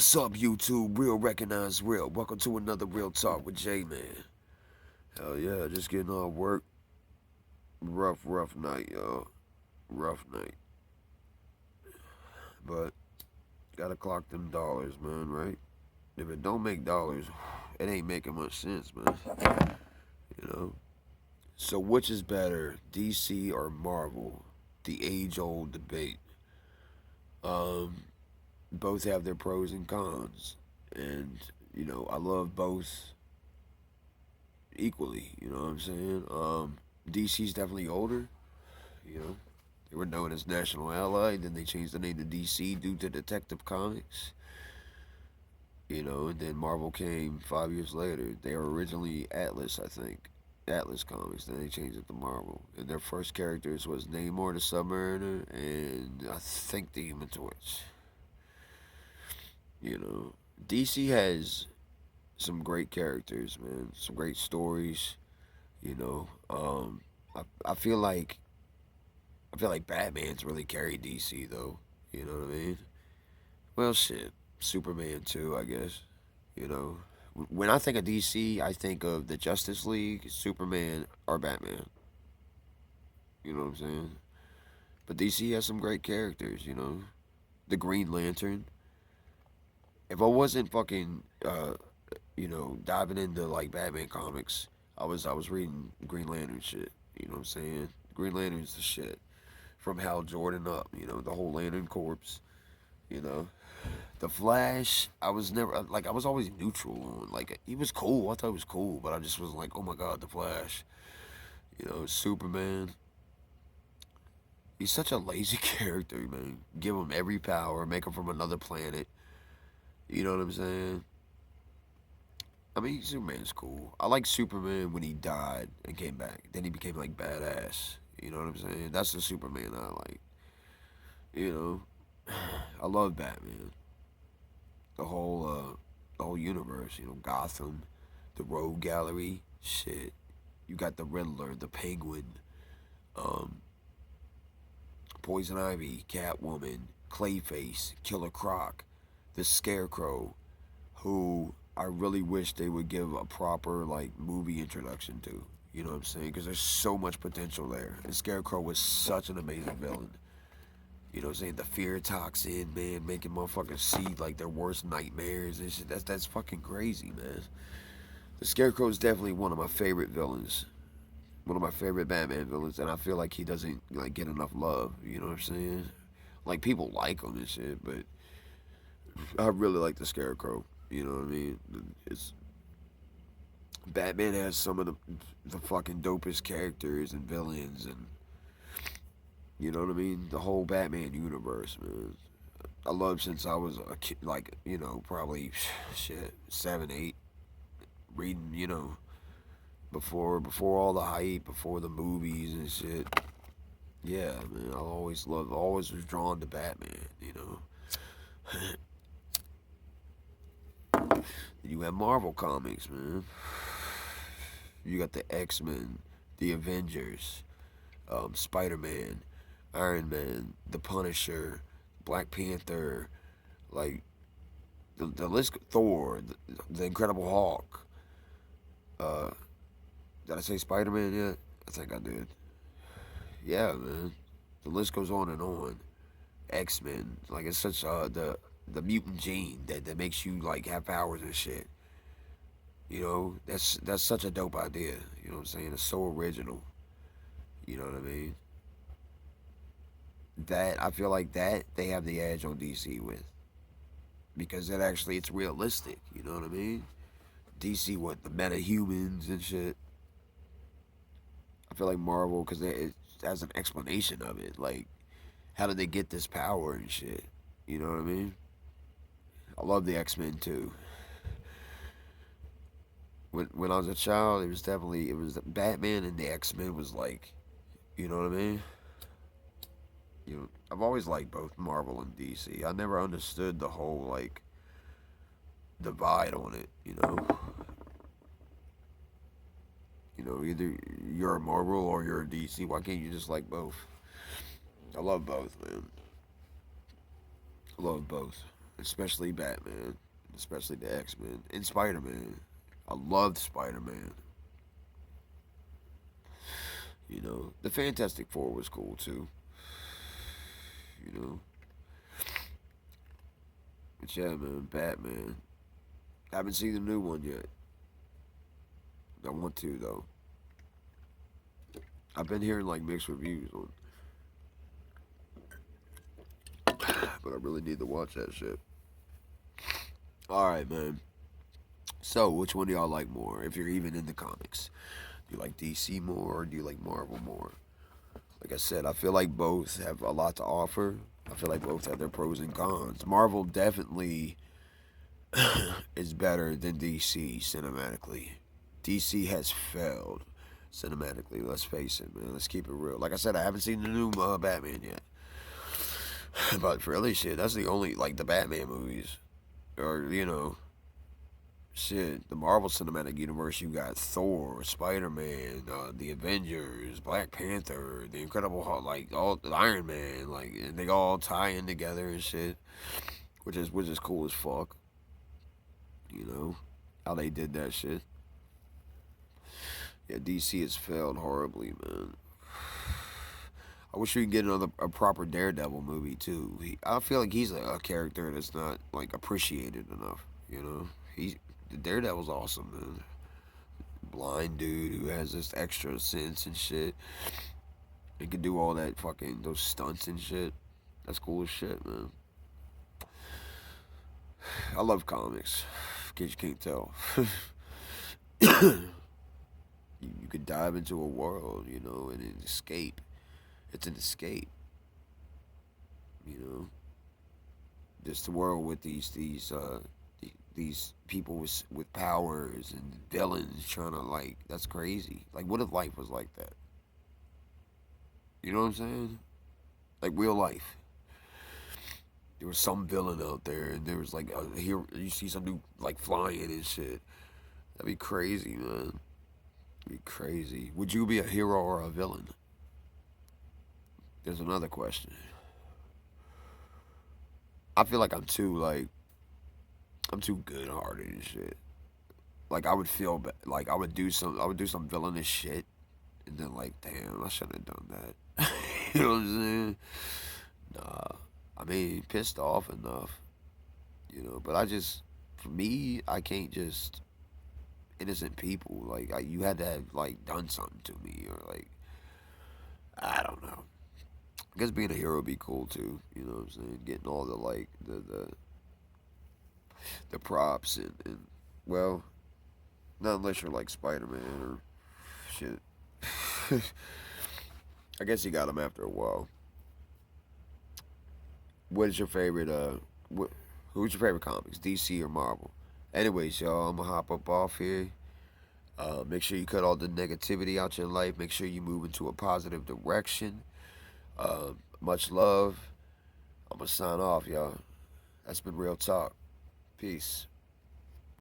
What's up, YouTube? Real recognize real. Welcome to another Real Talk with J Man. Hell yeah, just getting off work. Rough night, y'all. Rough night. But gotta clock them dollars, man, right? If it don't make dollars, it ain't making much sense, man. You know? So which is better, DC or Marvel? The age-old debate. Um, both have their pros and cons. And, I love both equally. You know what I'm saying? DC's definitely older. You know, they were known as National Ally. Then they changed the name to DC due to Detective Comics. And then Marvel came 5 years later. They were originally Atlas, I think. Atlas Comics. Then they changed it to Marvel. And their first characters was Namor the Submariner and I think the Human Torch. You know, DC has some great characters, man. Some great stories. You know, I feel like Batman's really carried DC though. You know what I mean? Well, shit, Superman too, I guess. You know, when I think of DC, I think of the Justice League, Superman, or Batman. You know what I'm saying? But DC has some great characters. The Green Lantern. If I wasn't fucking, diving into like Batman comics, I was reading Green Lantern shit. You know what I'm saying? Green Lantern's the shit. From Hal Jordan up, the whole Lantern Corps, you know. The Flash, I was never like I was always neutral on. Like he was cool, I thought he was cool, but I just was like, oh my god, the Flash, Superman. He's such a lazy character, man. Give him every power, make him from another planet. You know what I'm saying? I mean, Superman's cool. I like Superman when he died and came back. Then he became like badass. You know what I'm saying? That's the Superman I like. You know, I love Batman. The whole universe. Gotham, the Rogue Gallery, shit. You got the Riddler, the Penguin, um, Poison Ivy, Catwoman, Clayface, Killer Croc, the Scarecrow, who I really wish they would give a proper like movie introduction to. You know what I'm saying? Because there's so much potential there. And Scarecrow was such an amazing villain. You know what I'm saying? The fear toxin, man, making motherfuckers see like their worst nightmares and shit. That's fucking crazy, man. The Scarecrow is definitely one of my favorite villains. One of my favorite Batman villains, and I feel like he doesn't like get enough love. You know what I'm saying? Like people like him and shit, but I really like the Scarecrow. You know what I mean? It's Batman has some of the fucking dopest characters and villains, and you know what I mean. The whole Batman universe, man. I loved since I was a kid, like probably shit 7, 8, reading before all the hype, before the movies and shit. Yeah, man, always was drawn to Batman. You have Marvel comics, man. You got the X-Men, the Avengers, Spider-Man, Iron Man, the Punisher, Black Panther, like the list. Thor, the Incredible Hulk. Uh, did I say Spider-Man yet? I think I did. Yeah, man. The list goes on and on. X-Men, like it's such the mutant gene that makes you like have powers and shit. That's such a dope idea. You know what I'm saying? It's so original. You know what I mean? That I feel like that they have the edge on DC with because it's realistic. You know what I mean? DC, what the metahumans and shit. I feel like Marvel because it has an explanation of it. Like, how did they get this power and shit? You know what I mean? I love the X-Men too. When I was a child, it was Batman and the X-Men was like, you know what I mean? I've always liked both Marvel and DC. I never understood the whole like divide on it. Either you're a Marvel or you're a DC. Why can't you just like both? I love both, man. I love both. especially Batman, especially the X-Men, and Spider-Man. I loved Spider-Man. You know, the Fantastic Four was cool too. You know, but yeah, man, Batman. I haven't seen the new one yet. I want to though. I've been hearing like mixed reviews on, but I really need to watch that shit. All right, man. So, which one do y'all like more? If you're even in the comics, do you like DC more or do you like Marvel more? Like I said, I feel like both have a lot to offer. I feel like both have their pros and cons. Marvel definitely is better than DC cinematically. DC has failed cinematically. Let's face it, man. Let's keep it real. Like I said, I haven't seen the new Batman yet, but for really shit, that's the only like the Batman movies, or shit. The Marvel Cinematic Universe, you got Thor, Spider Man, the Avengers, Black Panther, the Incredible Hulk, like all the Iron Man, like and they all tie in together and shit, which is cool as fuck. You know how they did that shit. Yeah, DC has failed horribly, man. I wish we could get a proper Daredevil movie too. I feel like he's a character that's not like appreciated enough. You know, the Daredevil's awesome, man. Blind dude who has this extra sense and shit. He can do all that fucking those stunts and shit. That's cool as shit, man. I love comics. In case you can't tell, you could dive into a world, and an escape. It's an escape, you know. Just the world with these people with powers and villains trying to like. That's crazy. Like, what if life was like that? You know what I'm saying? Like real life. There was some villain out there, and there was like a hero. You see some dude like flying and shit. That'd be crazy, man. That'd be crazy. Would you be a hero or a villain? There's another question. I feel like I'm too good-hearted and shit. Like I would feel like I would do some villainous shit, and then like, damn, I shouldn't have done that. You know what I'm saying? Nah, I mean, pissed off enough, But for me, I can't just innocent people. Like you had to have like done something to me, or like I don't know. I guess being a hero would be cool too. You know what I'm saying? Getting all the like the props and well, not unless you're like Spider Man or shit. I guess you got them after a while. What is your favorite? Who's your favorite comics? DC or Marvel? Anyways, y'all, I'm gonna hop up off here. Make sure you cut all the negativity out your life. Make sure you move into a positive direction. Much love. I'm gonna sign off, y'all. That's been real talk. Peace.